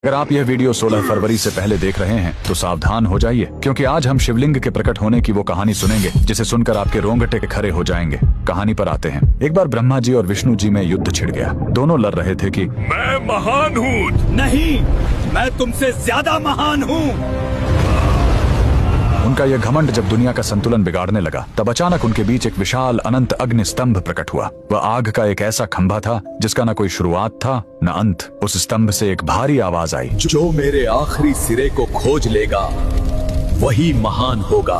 अगर आप यह वीडियो 16 फरवरी से पहले देख रहे हैं तो सावधान हो जाइए, क्योंकि आज हम शिवलिंग के प्रकट होने की वो कहानी सुनेंगे जिसे सुनकर आपके रोंगटे खड़े हो जाएंगे। कहानी पर आते हैं। एक बार ब्रह्मा जी और विष्णु जी में युद्ध छिड़ गया। दोनों लड़ रहे थे कि मैं महान हूँ। नहीं, मैं तुमसे ज्यादा महान हूँ। उनका यह घमंड जब दुनिया का संतुलन बिगाड़ने लगा, तब अचानक उनके बीच एक विशाल अनंत अग्नि स्तंभ प्रकट हुआ। वह आग का एक ऐसा खंभा था जिसका न कोई शुरुआत था न अंत। उस स्तंभ से एक भारी आवाज आई, जो मेरे आखिरी सिरे को खोज लेगा वही महान होगा।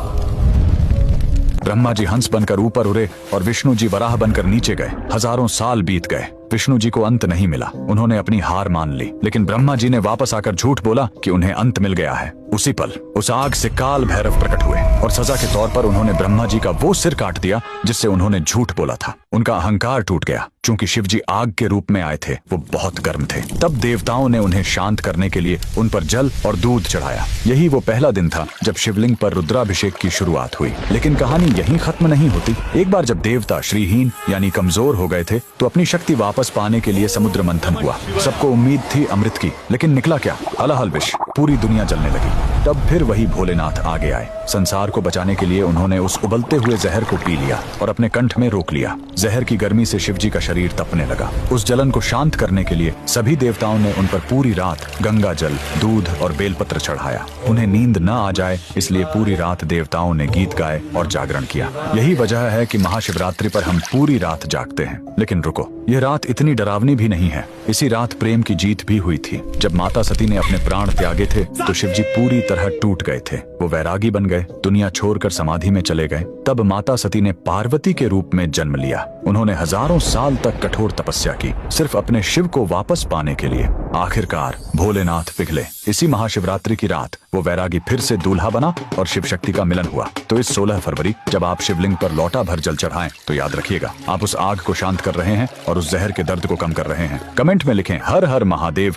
ब्रह्मा जी हंस बनकर ऊपर उड़े और विष्णु जी वराह बनकर नीचे गए। हजारों साल बीत गए, विष्णु जी को अंत नहीं मिला। उन्होंने अपनी हार मान ली, लेकिन ब्रह्मा जी ने वापस आकर झूठ बोला कि उन्हें अंत मिल गया है। उसी पल उस आग से काल भैरव प्रकट हुए और सजा के तौर पर उन्होंने ब्रह्मा जी का वो सिर काट दिया जिससे उन्होंने झूठ बोला था। उनका अहंकार टूट गया। चूंकि शिव जी आग के रूप में आए थे, वो बहुत गर्म थे। तब देवताओं ने उन्हें शांत करने के लिए उन पर जल और दूध चढ़ाया। यही वो पहला दिन था जब शिवलिंग पर रुद्राभिषेक की शुरुआत हुई। लेकिन कहानी यहीं खत्म नहीं होती। एक बार जब देवता श्रीहीन यानी कमजोर हो गए थे, तो अपनी शक्ति वापस पाने के लिए समुद्र मंथन हुआ। सबको उम्मीद थी अमृत की, लेकिन निकला क्या? हलाहल विष। पूरी दुनिया जलने लगी। तब फिर वही भोलेनाथ आगे आए। संसार को बचाने के लिए उन्होंने उस उबलते हुए जहर को पी लिया और अपने कंठ में रोक लिया। जहर की गर्मी से शिव जी का शरीर तपने लगा। उस जलन को शांत करने के लिए सभी देवताओं ने उन पर पूरी रात गंगा जल, दूध और बेलपत्र चढ़ाया। उन्हें नींद न आ जाए, इसलिए पूरी रात देवताओं ने गीत गाए और जागरण किया। यही वजह है कि महाशिवरात्रि पर हम पूरी रात जागते हैं। लेकिन रुको, यह रात इतनी डरावनी भी नहीं है। इसी रात प्रेम की जीत भी हुई थी। जब माता सती ने अपने प्राण त्यागे थे, तो शिव जी पूरी तरह टूट गए थे। वो वैरागी बन गए, दुनिया छोड़कर समाधि में चले गए। तब माता सती ने पार्वती के रूप में जन्म लिया। उन्होंने हजारों साल तक कठोर तपस्या की, सिर्फ अपने शिव को वापस पाने के लिए। आखिरकार भोलेनाथ पिघले। इसी महाशिवरात्रि की रात वो वैरागी फिर से दूल्हा बना और शिव शक्ति का मिलन हुआ। तो इस 16 फरवरी जब आप शिवलिंग पर लोटा भर जल चढ़ाएं, तो याद रखिएगा, आप उस आग को शांत कर रहे हैं और उस जहर के दर्द को कम कर रहे हैं। कमेंट में लिखें हर हर महादेव